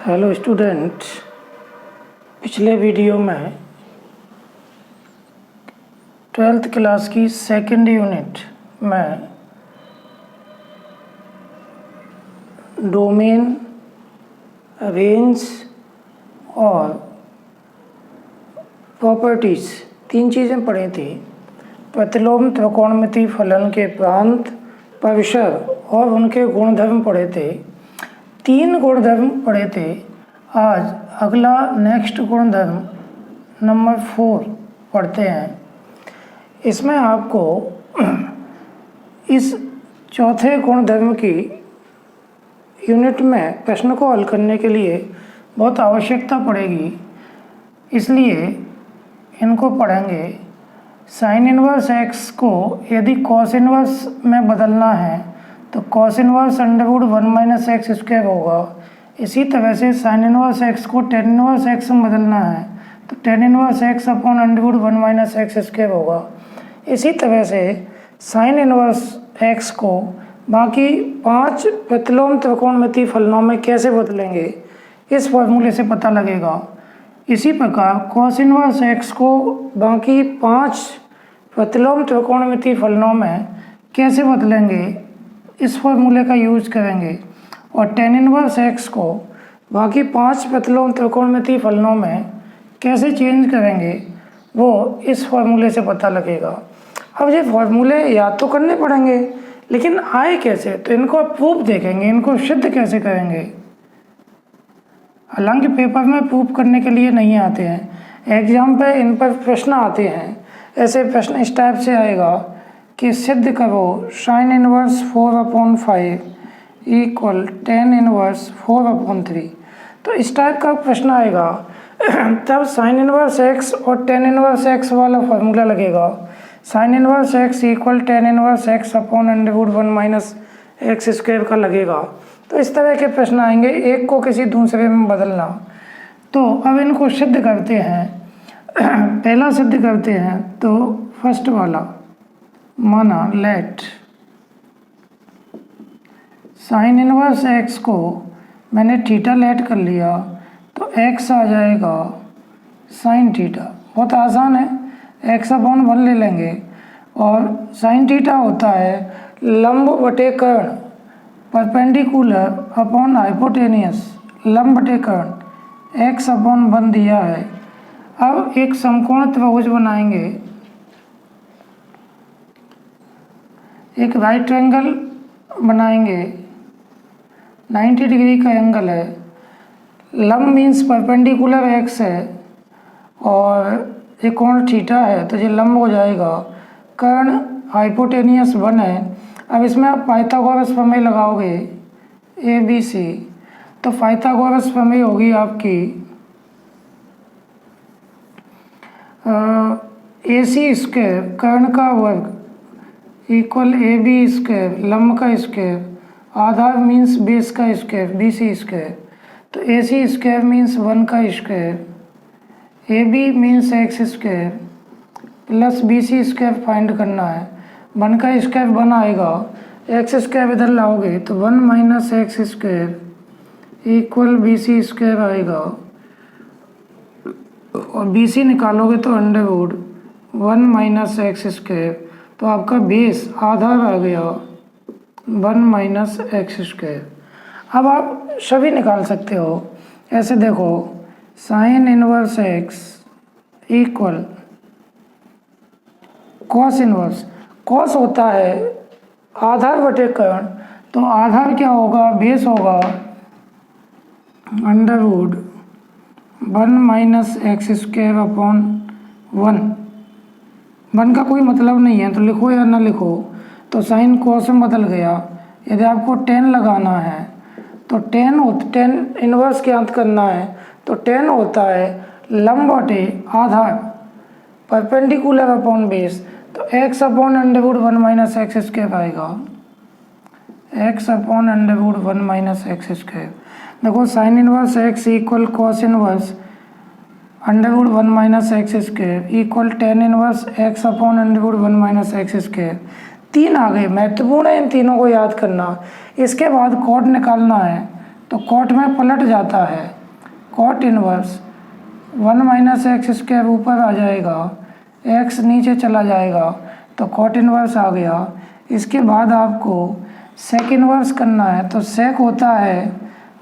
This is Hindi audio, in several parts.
हेलो स्टूडेंट, पिछले वीडियो में 12th क्लास की सेकंड यूनिट में डोमेन, रेंज और प्रॉपर्टीज़ तीन चीज़ें पढ़ी थी। प्रतिलोम त्रिकोणमिति फलन के प्रांत, परिसर और उनके गुणधर्म पढ़े थे। 3 गुणधर्म पढ़े थे। आज अगला नेक्स्ट गुणधर्म नंबर 4 पढ़ते हैं। इसमें आपको इस चौथे गुणधर्म की यूनिट में प्रश्न को हल करने के लिए बहुत आवश्यकता पड़ेगी, इसलिए इनको पढ़ेंगे। साइन इनवर्स एक्स को यदि कॉस इनवर्स में बदलना है तो cos inverse under root 1 minus x square होगा। इसी तरह से साइन इनवर्स एक्स को टेन इनवर्स एक्स में बदलना है तो tan inverse x upon under root 1 minus x square होगा। इसी तरह से साइन इनवर्स एक्स को बाकी 5 प्रतिलोम त्रिकोणमिति फलनों में कैसे बदलेंगे, इस फॉर्मूले से पता लगेगा। इसी प्रकार कॉस इनवर्स एक्स को बाकी 5 प्रतिलोम त्रिकोणमिति फलनों में कैसे बदलेंगे, इस फॉर्मूले का यूज करेंगे। और टेन इनवर्स एक्स को बाकी 5 प्रतिलोम त्रिकोणमिति फलनों में कैसे चेंज करेंगे, वो इस फॉर्मूले से पता लगेगा। अब ये फॉर्मूले याद तो करने पड़ेंगे, लेकिन आए कैसे, तो इनको प्रूफ देखेंगे, इनको सिद्ध कैसे करेंगे। हालांकि पेपर में प्रूफ करने के लिए नहीं आते हैं, एग्जाम पे इन पर प्रश्न आते हैं। ऐसे प्रश्न इस टाइप से आएगा कि सिद्ध करो sign inverse 4/5 equal tan inverse 4/3। तो इस टाइप का प्रश्न आएगा तब साइन इनवर्स एक्स और टेन इनवर्स एक्स वाला फॉर्मूला लगेगा। Sign inverse x equal tan inverse x upon under root 1 minus x square का लगेगा। तो इस तरह के प्रश्न आएंगे, एक को किसी दूसरे में बदलना। तो अब इनको सिद्ध करते हैं। पहला सिद्ध करते हैं तो फर्स्ट वाला माना लेट साइन इनवर्स एक्स को मैंने थीटा लेट कर लिया तो एक्स आ जाएगा साइन थीटा। बहुत आसान है, एक्स अपॉन 1 ले लेंगे और साइन थीटा होता है लंब बटे कर्ण, परपेंडिकुलर अपॉन हाइपोटेनियस, लंब बटे कर्ण, एक्स अपॉन 1 दिया है। अब एक समकोण त्रिभुज बनाएंगे, एक राइट एंगल बनाएंगे, 90 डिग्री का एंगल है। लंब मीन्स परपेंडिकुलर एक्स है और ये कोण थीटा है, तो ये लंब हो जाएगा। कर्ण हाइपोटेनियस 1 है। अब इसमें आप पाइथागोरस प्रमेय लगाओगे ABC, तो पाइथागोरस प्रमेय होगी आपकी AC स्क्वायर कर्ण का वर्ग इक्वल AB स्क्वायर लंब का स्क्वायर, आधार मीन्स बेस का स्क्वायर BC स्क्वायर। तो AC स्क्वायर मीन्स 1 का square, AB means x square plus BC square find करना है। 1 का स्क्वायर 1 आएगा, एक्स स्क्वायर इधर लाओगे तो 1 minus x square equal BC square आएगा और BC निकालोगे तो अंडरवुड 1 माइनस एक्स स्क्वायर। तो आपका बेस आधार आ गया 1 माइनस एक्स स्क्वायर। अब आप सभी निकाल सकते हो। ऐसे देखो, sine inverse x equal cos inverse, cos होता है आधार बटे कर्ण, तो आधार क्या होगा, बेस होगा under root 1 minus x square upon 1 का कोई मतलब नहीं है तो लिखो या ना लिखो। तो साइन कॉस में बदल गया। यदि आपको 10 लगाना है तो 10 इनवर्स ज्ञात करना है तो 10 होता है लंब बटे आधार परपेंडिकुलर अपॉन बेस, तो X upon under root 1 minus x square आएगा, X upon under root 1 minus x square. देखो sine inverse x equal cos inverse under root 1 minus x square equal tan inverse x upon under root 1 minus x square. 3 आ गए, महत्वपूर्ण है इन तीनों को याद करना। इसके बाद कॉट निकालना है तो कॉट में पलट जाता है cot inverse 1 minus x square ऊपर आ जाएगा, एक्स नीचे चला जाएगा तो कॉट इनवर्स आ गया। इसके बाद आपको सेक इनवर्स करना है, तो सेक होता है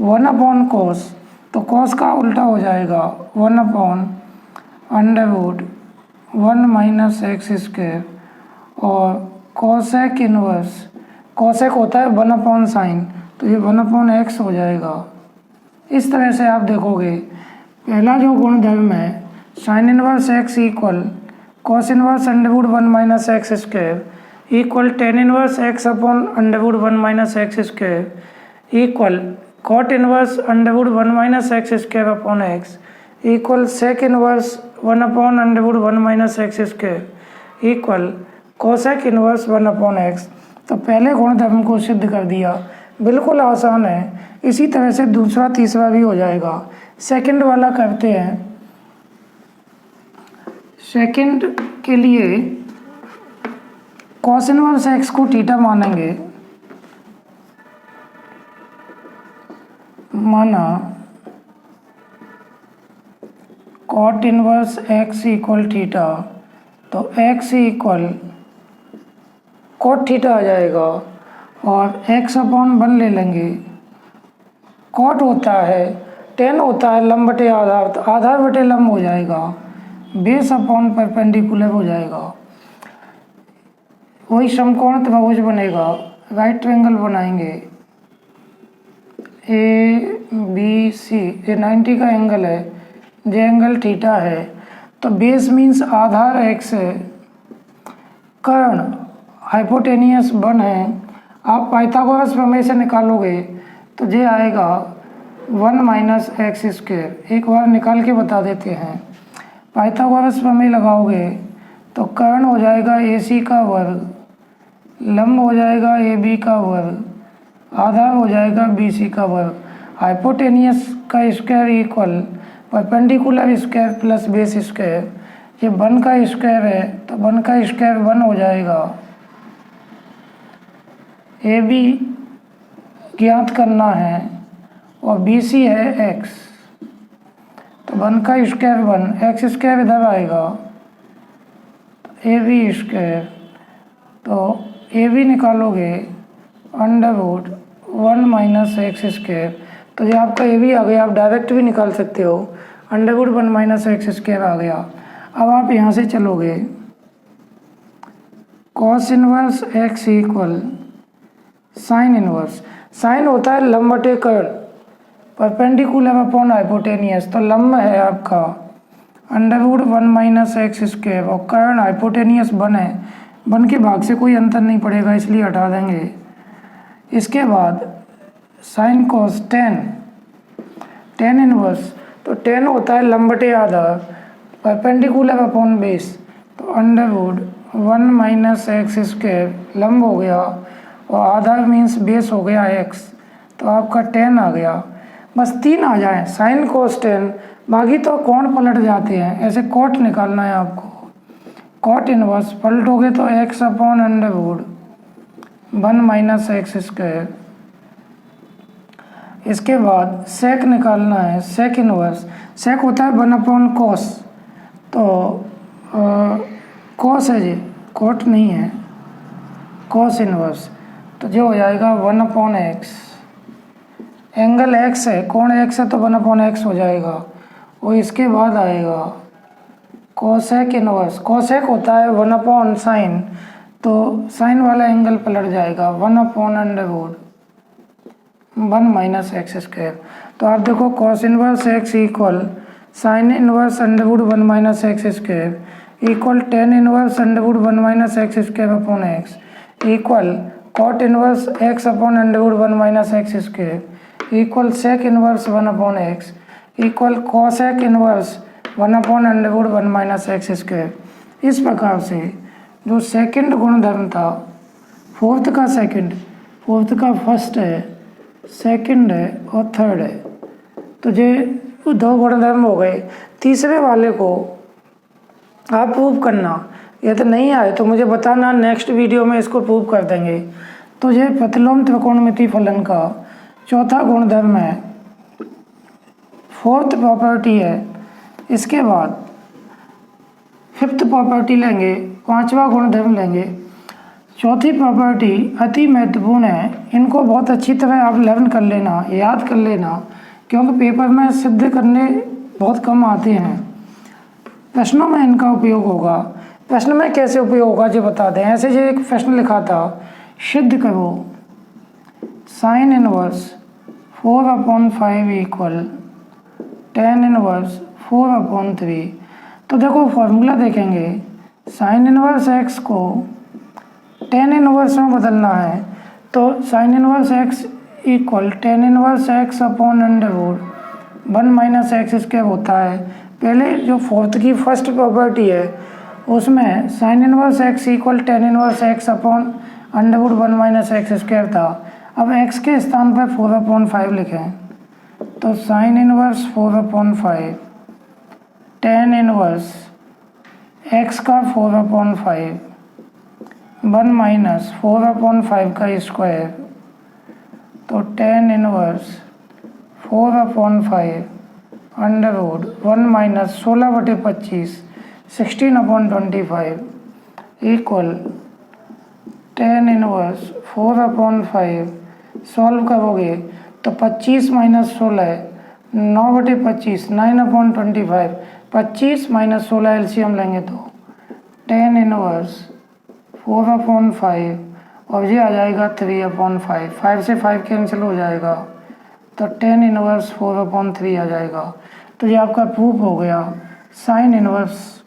1 अपॉन कॉस, तो कॉस का उल्टा हो जाएगा 1 upon under root 1 minus x square, और कॉसेक इनवर्स, कॉसेक होता है 1 अपॉन साइन, तो ये 1 अपॉन एक्स हो जाएगा। इस तरह से आप देखोगे पहला जो गुणधर्म है sine inverse x equal cos inverse under root 1 minus x square equal tan inverse x upon under root 1 minus x square equal cot inverse under root 1 minus x square upon x equal sec inverse 1 upon under root 1 minus x square equal cosec inverse 1 upon x. तो पहले गुणधर्म को सिद्ध कर दिया, बिल्कुल आसान है। इसी तरह से दूसरा तीसरा भी हो जाएगा। सेकंड वाला करते हैं। सेकंड के लिए कॉस इनवर्स एक्स को थीटा मानेंगे, माना cot inverse x equal theta, तो एक्स इक्वल कॉट थीटा आ जाएगा और एक्स अपॉन 1 ले लेंगे। कॉट होता है टेन होता है लंब बटे आधार, तो आधार बटे लंब हो जाएगा, बेस अपॉन परपेंडिकुलर हो जाएगा। वही समकोण त्रिभुज बनेगा, राइट ट्रायंगल बनाएंगे ए बी सी, ये 90 का एंगल है, जो एंगल थीटा है, तो बेस मीन्स आधार एक्स है, कर्ण हाइपोटेनियस 1 है। आप पाइथागोरस प्रमेय से निकालोगे तो ये आएगा 1 माइनस एक्स स्क्वायर। एक बार निकाल के बता देते हैं। पाइथागोरस प्रमेय लगाओगे तो कर्ण हो जाएगा AC का वर्ग, लंब हो जाएगा AB का वर्ग, आधार हो जाएगा BC का वर्ग। हाइपोटेनियस का square equal perpendicular square plus base square. ये 1 का स्क्वायर है तो 1 का स्क्वायर 1 हो जाएगा। AB ज्ञात करना है और BC है x, तो 1 का स्क्वायर 1, एक्स स्क्वायर इधर आएगा, AB स्क्वायर, तो AB निकालोगे under root 1 minus x square, तो ये आपका AB आ गया। आप डायरेक्ट भी निकाल सकते हो, under root 1 minus x square आ गया। अब आप यहाँ से चलोगे cos inverse x equal sine inverse, sine होता है लंब बटे कर्ण, परपेंडिकुलर अपॉन हाइपोटेनियस, तो लंब है आपका under root 1 minus x square और कर्ण हाइपोटेनियस 1 है, 1 के भाग से कोई अंतर नहीं पड़ेगा इसलिए हटा देंगे। इसके बाद साइन कॉस टेन इनवर्स, तो टेन होता है लंब बटे आधार, परपेंडिकुलर अपॉन बेस, तो under root 1 minus x square लंब हो गया और आधार मीन्स बेस हो गया x, तो आपका 10 आ गया। बस 3 आ जाए, साइन कोस 10, बाकी तो कोण पलट जाते हैं। ऐसे कॉट निकालना है आपको, कॉट इनवर्स पलटोगे तो x upon under root 1 minus x square. इसके बाद सेक निकालना है, सेक इनवर्स, सेक होता है 1 अपॉन कॉस, तो कॉस है जी, कॉट नहीं है, कॉस इनवर्स, तो जो हो जाएगा 1 अपॉन एक्स। एंगल x है, कोण x है, तो 1 अपॉन एक्स हो जाएगा। और इसके बाद आएगा कोसेक इनवर्स, कोसेक होता है 1 अपॉन साइन, तो साइन वाला एंगल पलट जाएगा 1 upon under root 1 minus x square. तो आप देखो cos inverse x equal sine inverse under root 1 minus x square equal tan inverse under root 1 minus x square upon x equal cot inverse x upon under root 1 minus x square equal sec inverse 1 upon x equal cosec inverse 1 upon under root 1 minus x square. इस प्रकार से जो सेकंड गुणधर्म था, फोर्थ का सेकंड, फोर्थ का फर्स्ट है, सेकंड है और थर्ड है, तो ये 2 गुणधर्म हो गए। तीसरे वाले को आप प्रूव करना, यदि नहीं आए तो मुझे बताना, नेक्स्ट वीडियो में इसको प्रूव कर देंगे। तो ये प्रतिलोम त्रिकोणमिति फलन का चौथा गुणधर्म है फोर्थ प्रॉपर्टी है। इसके बाद फिफ्थ प्रॉपर्टी लेंगे, पांचवा गुणधर्म लेंगे। चौथी प्रॉपर्टी अति महत्वपूर्ण है, इनको बहुत अच्छी तरह आप लर्न कर लेना, याद कर लेना, क्योंकि पेपर में सिद्ध करने बहुत कम आते हैं। प्रश्नों में इनका उपयोग होगा। प्रश्न में कैसे उपयोग होगा जो बता दें। ऐसे जो एक प्रश्न लिखा था, सिद्ध करो sign inverse 4/5 equal tan inverse 4/3। तो देखो फॉर्मूला देखेंगे, साइन इनवर्स x को tan इनवर्स में बदलना है, तो sine inverse x equal tan inverse x upon √ 1 - x² होता है। पहले जो फोर्थ की फर्स्ट प्रॉपर्टी है उसमें sine inverse x equal tan inverse x upon √ 1 - x² था। अब x के स्थान पर 4/5 लिखें, तो sign inverse 4/5 tan inverse x का 4/5 1 - 4/5 का स्क्वायर, तो tan inverse 4/5 √1 - 16/25 16/25 equal tan inverse 4/5। Solve करोगे तो 25 - 16 9/25 9/25 25 - 16 एलसीएम लेंगे तो tan इनवर्स 4/5 और ये आ जाएगा 3/5। 5 से 5 कैंसिल हो जाएगा, तो tan इनवर्स 4/3 आ जाएगा। तो ये आपका प्रूफ हो गया, sine inverse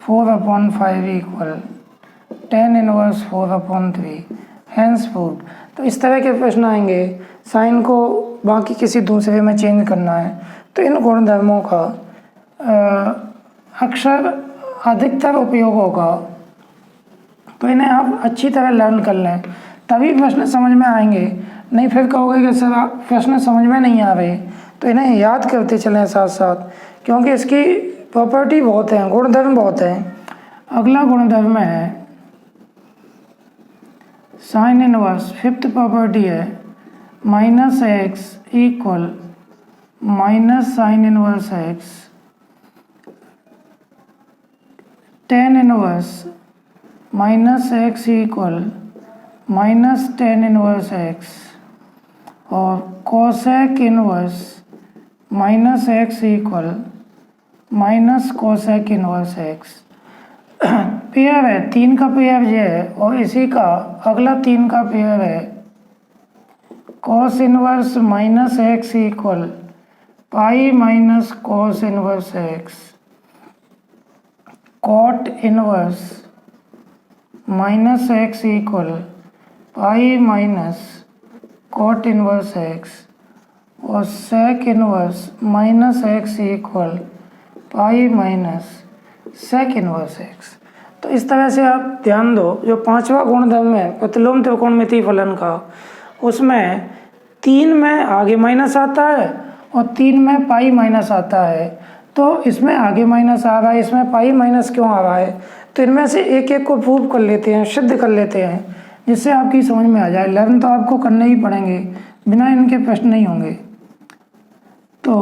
4/5 equal tan inverse 4/3 hence proved. तो इस तरह के प्रश्न आएंगे। साइन को बाकी किसी दूसरे में चेंज करना है, तो इन गुणधर्मों का अक्सर अधिकतर उपयोग होगा, तो इन्हें आप अच्छी तरह लर्न कर लें, तभी प्रश्न समझ में आएंगे। नहीं फिर कहोगे कि सर प्रश्न समझ में नहीं आ रहे, तो इन्हें याद करते चलें साथ साथ, क्योंकि इसकी प्रॉपर्टी बहुत हैं, गुणधर्म बहुत हैं। अगला गुणधर्म है साइन इनवर्स, फिफ्थ प्रॉपर्टी है -x equal sine inverse x tan inverse -x equal tan inverse x और cosec inverse -x equal cosec inverse x। Pair है, 3 का पेयर ये है, और इसी का अगला 3 का पेयर है cos inverse -x equal pi minus cos inverse x, cot inverse -x equal pi minus cot inverse x और sec inverse -x equal pi minus sec inverse x। तो इस तरह से आप ध्यान दो, जो पांचवा गुणधर्म है प्रतिलोम त्रिकोणमितीय फलन का, उसमें 3 में आगे माइनस आता है और 3 में पाई माइनस आता है। तो इसमें आगे माइनस आ रहा है, इसमें पाई माइनस क्यों आ रहा है, तो इनमें से एक एक को प्रूव कर लेते हैं, सिद्ध कर लेते हैं, जिससे आपकी समझ में आ जाए। लर्न तो आपको करने ही पड़ेंगे, बिना इनके प्रश्न नहीं होंगे। तो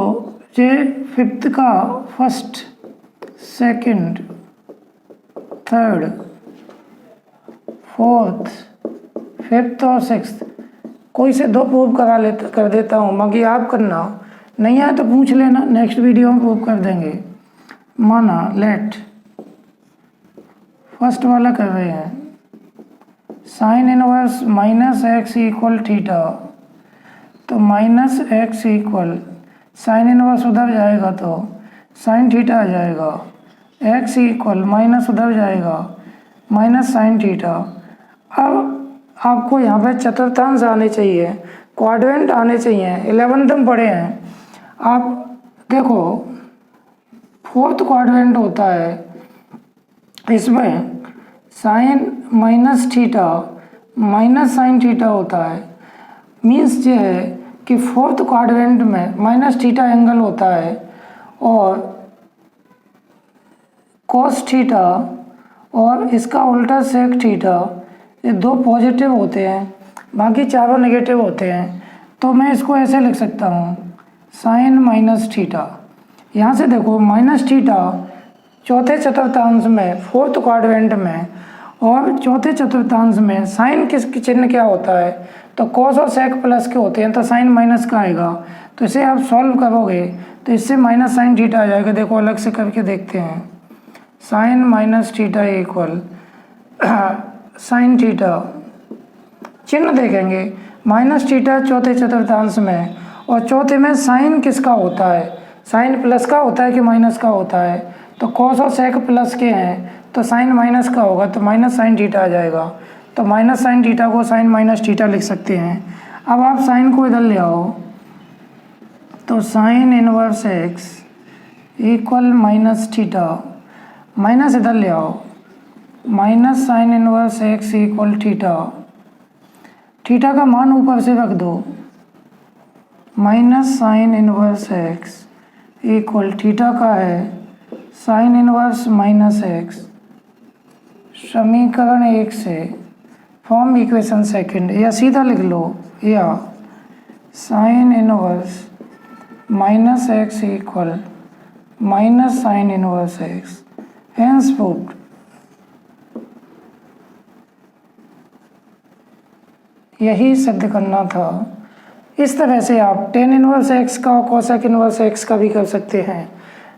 ये फिफ्थ का first, second, third, fourth, fifth और सिक्स्थ कोई से 2 प्रूव कर देता हूँ, बाकी आप करना, नहीं आए तो पूछ लेना, नेक्स्ट वीडियो में प्रूव कर देंगे। माना लेट फर्स्ट वाला कर रहे हैं, sine inverse -x equal theta, तो -x इक्वल साइन इनवर्स उधर जाएगा तो साइन थीटा आ जाएगा, x इक्वल माइनस उधर जाएगा माइनस साइन थीटा। अब आपको यहाँ पे चतुर्थांश आने चाहिए, क्वाड्रेंट आने चाहिए, 11th में पढ़े हैं आप। देखो फोर्थ क्वाड्रेंट होता है, इसमें sine minus theta minus sine theta होता है। मीन्स ये है कि फोर्थ क्वाड्रेंट में माइनस थीटा एंगल होता है और कॉस थीटा और इसका उल्टा सेक थीटा, ये 2 पॉजिटिव होते हैं, बाकी चारों नेगेटिव होते हैं। तो मैं इसको ऐसे लिख सकता हूँ, साइन माइनस थीटा। यहाँ से देखो माइनस थीटा चौथे चतुर्थांश में, फोर्थ क्वाड्रेंट में, और चौथे चतुर्थांश में साइन किसकी चिन्ह क्या होता है, तो कॉस और सेक प्लस के होते हैं, तो साइन माइनस का आएगा। तो इसे आप सॉल्व करोगे तो इससे माइनस साइन थीटा आ जाएगा। देखो अलग से करके देखते हैं। Sine minus theta equal sine theta, चिन्ह देखेंगे माइनस थीटा चौथे चतुर्थांश में, और चौथे में साइन किसका होता है, साइन प्लस का होता है कि माइनस का होता है, तो कॉस और सेक प्लस के हैं तो साइन माइनस का होगा, तो माइनस साइन थीटा आ जाएगा। तो माइनस साइन थीटा को साइन माइनस थीटा लिख सकते हैं। अब आप साइन को इधर ले आओ, तो sign inverse x equal minus theta, minus इधर ले आओ, minus sign inverse x equal theta. Theta का मान ऊपर से रख दो, minus sign inverse x equal theta का है साइन इनवर्स माइनस एक्स। समीकरण 1 से फॉर्म इक्वेशन सेकंड, या सीधा लिख लो, या sine inverse minus x equal minus sign inverse x. Hence proved. यही सिद्ध करना था। इस तरह से आप टेन इनवर्स एक्स का और कोसेक इनवर्स एक्स का भी कर सकते हैं।